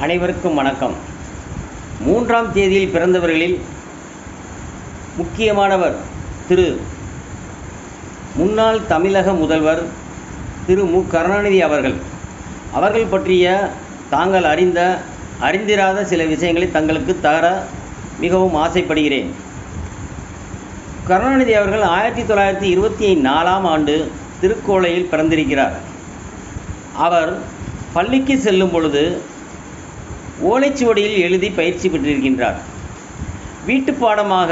அனைவருக்கும் வணக்கம். 3ஆம் தேதியில் பிறந்தவர்களில் முக்கியமானவர் முன்னாள் தமிழக முதல்வர் திரு மு. கருணாநிதி அவர்கள் பற்றிய தாங்கள் அறிந்திராத சில விஷயங்களை தங்களுக்கு தர மிகவும் ஆசைப்படுகிறேன். கருணாநிதி அவர்கள் 1924ஆம் ஆண்டு திருக்கோளையில் பிறந்திருக்கிறார். அவர் பள்ளிக்கு செல்லும் பொழுது ஓலைச்சுவடியில் எழுதி பயிற்சி பெற்றிருக்கின்றார். வீட்டு பாடமாக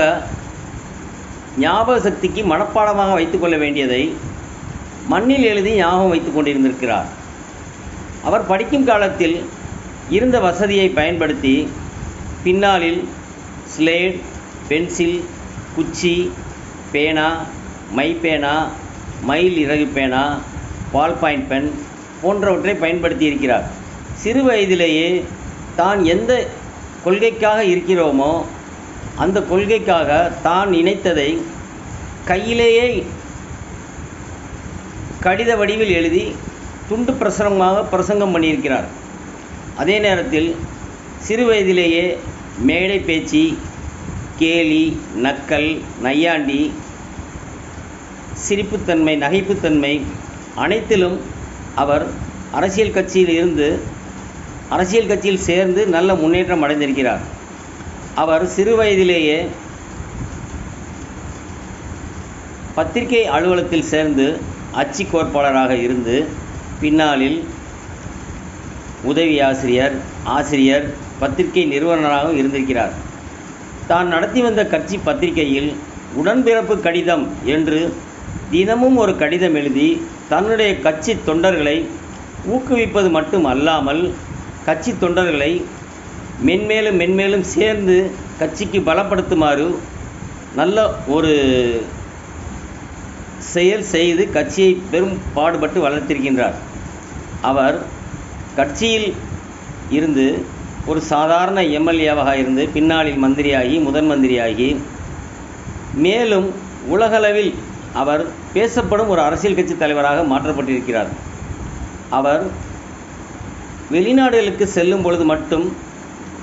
ஞாபக சக்திக்கு மனப்பாடமாக வைத்துக்கொள்ள வேண்டியதை மண்ணில் எழுதி ஞாபகம் வைத்து கொண்டிருந்திருக்கிறார். அவர் படிக்கும் காலத்தில் இருந்த வசதியை பயன்படுத்தி பின்னாளில் ஸ்லேட், பென்சில், குச்சி, பேனா, மைப்பேனா, மயில் இறகு பேனா, பால் பாயிண்ட் பென் போன்றவற்றை பயன்படுத்தி இருக்கிறார். சிறு வயதிலேயே தான் எந்த கொள்கைக்காக இருக்கிறோமோ அந்த கொள்கைக்காக தான் நினைத்ததை கையிலேயே கடித வடிவில் எழுதி துண்டு பிரசங்கம் பண்ணியிருக்கிறார். அதே நேரத்தில் சிறு வயதிலேயே மேடை பேச்சு, கேலி, நக்கல், நையாண்டி, சிரிப்புத்தன்மை, நகைப்புத்தன்மை அனைத்திலும் அவர் அரசியல் கட்சியில் சேர்ந்து நல்ல முன்னேற்றம் அடைந்திருக்கிறார். அவர் சிறு வயதிலேயே பத்திரிகை அலுவலகத்தில் சேர்ந்து அச்சு கோட்பாளராக இருந்து பின்னாளில் உதவி ஆசிரியர், பத்திரிகை நிறுவனராகவும் இருந்திருக்கிறார். தான் நடத்தி வந்த கட்சி பத்திரிகையில் உடன்பிறப்பு கடிதம் என்று தினமும் ஒரு கடிதம் எழுதி தன்னுடைய கட்சி தொண்டர்களை ஊக்குவிப்பது மட்டும் அல்லாமல் கட்சி தொண்டர்களை மென்மேலும் சேர்ந்து கட்சிக்கு பலப்படுத்துமாறு நல்ல ஒரு செயல் செய்து கட்சியை பெரும் பாடுபட்டு வளர்த்திருக்கின்றார். அவர் கட்சியில் இருந்து ஒரு சாதாரண எம்எல்ஏவாக இருந்து பின்னாளில் மந்திரியாகி முதன் மந்திரியாகி மேலும் உலகளவில் அவர் பேசப்படும் ஒரு அரசியல் கட்சி தலைவராக மாற்றப்பட்டிருக்கிறார். அவர் வெளிநாடுகளுக்கு செல்லும் பொழுது மட்டும்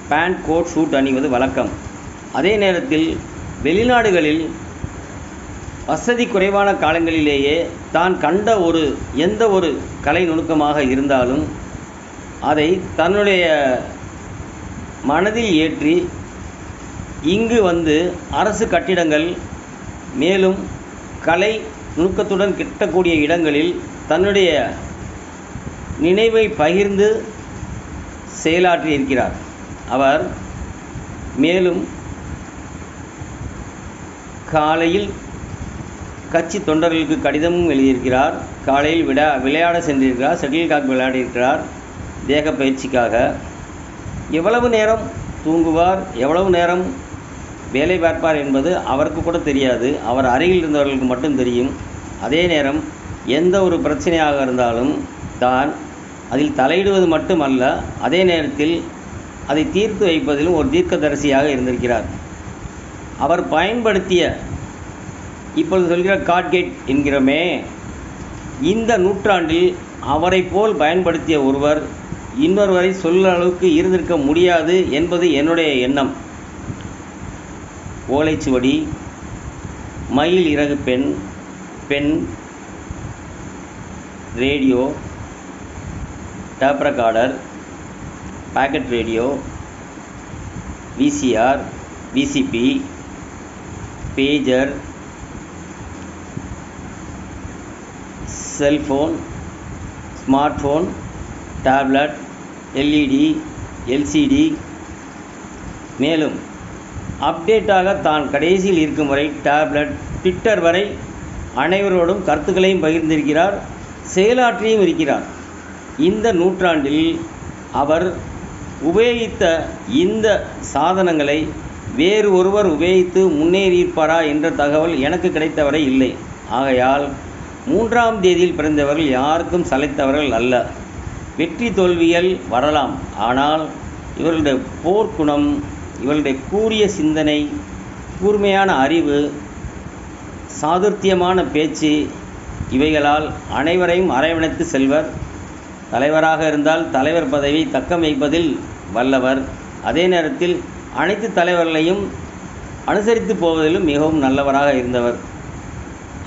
பேண்ட், கோட், ஷூட் அணிவது வழக்கம். அதே நேரத்தில் வெளிநாடுகளில் வசதி குறைவான காலங்களிலேயே தான் கண்ட எந்த ஒரு கலை நுணுக்கமாக இருந்தாலும் அதை தன்னுடைய மனதில் ஏற்றி இங்கு வந்து அரசு கட்டிடங்கள் மேலும் கலை நுணுக்கத்துடன் கிட்டக்கூடிய இடங்களில் தன்னுடைய நினைவை பகிர்ந்து செயலாற்றி இருக்கிறார். அவர் மேலும் காலையில் கட்சி தொண்டர்களுக்கு கடிதமும் எழுதியிருக்கிறார். காலையில் விளையாட சென்றிருக்கிறார். ஷட்டில் காக் விளையாடியிருக்கிறார் தேக பயிற்சிக்காக. எவ்வளவு நேரம் தூங்குவார், எவ்வளவு நேரம் வேலை பார்ப்பார் என்பது அவருக்கு கூட தெரியாது. அவர் அருகில் இருந்தவர்களுக்கு மட்டும் தெரியும். அதே நேரம் எந்த ஒரு பிரச்சனையாக இருந்தாலும் தான் அதில் தலையிடுவது மட்டுமல்ல, அதே நேரத்தில் அதை தீர்த்து வைப்பதிலும் ஒரு தீர்க்கதரிசியாக இருந்திருக்கிறார். அவர் பயன்படுத்திய இப்பொழுது சொல்கிற காட்கேட் என்கிறோமே, இந்த நூற்றாண்டில் அவரை போல் பயன்படுத்திய ஒருவர் இன்னொருவரை சொல்ல அளவுக்கு இருந்திருக்க முடியாது என்பது என்னுடைய எண்ணம். ஓலைச்சுவடி, மயில் இறகு pen, radio, tape recorder, pocket radio, VCR, VCP, pager, cellphone, smart phone, tablet, LED, LCD, மேலும் அப்டேட்டாக தான் கடைசியில் இருக்கும் வரை டேப்லெட், ட்விட்டர் வரை அனைவரோடும் கருத்துக்களையும் பகிர்ந்திருக்கிறார், செயலாற்றியும் இருக்கிறார். இந்த நூற்றாண்டில் அவர் உபயோகித்த இந்த சாதனங்களை வேறு ஒருவர் உபயோகித்து முன்னேறியிருப்பாரா என்ற தகவல் எனக்கு கிடைத்தவரை இல்லை. ஆகையால் 3ஆம் தேதியில் பிறந்தவர்கள் யாருக்கும் சளைத்தவர்கள் அல்ல. வெற்றி தோல்விகள் வரலாம், ஆனால் இவர்களுடைய போர்க்குணம், இவர்களுடைய கூரிய சிந்தனை, கூர்மையான அறிவு, சாதுர்த்தியமான பேச்சு, இவைகளால் அனைவரையும் அரவணைத்து செல்வர். தலைவராக இருந்தால் தலைவர் பதவி தக்க வைப்பதில் வல்லவர். அதே நேரத்தில் அனைத்து தலைவர்களையும் அனுசரித்து போவதிலும் மிகவும் நல்லவராக இருந்தவர்.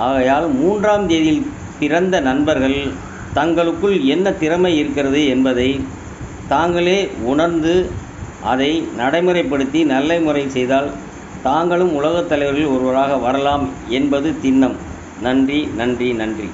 ஆகையால் 3ஆம் தேதியில் பிறந்த நண்பர்கள் தங்களுக்குள் என்ன திறமை இருக்கிறது என்பதை தாங்களே உணர்ந்து அதை நடைமுறைப்படுத்தி நல்ல முறை செய்தால் தாங்களும் உலகத் தலைவர்களில் ஒருவராக வரலாம் என்பது திண்ணம். நன்றி நன்றி நன்றி.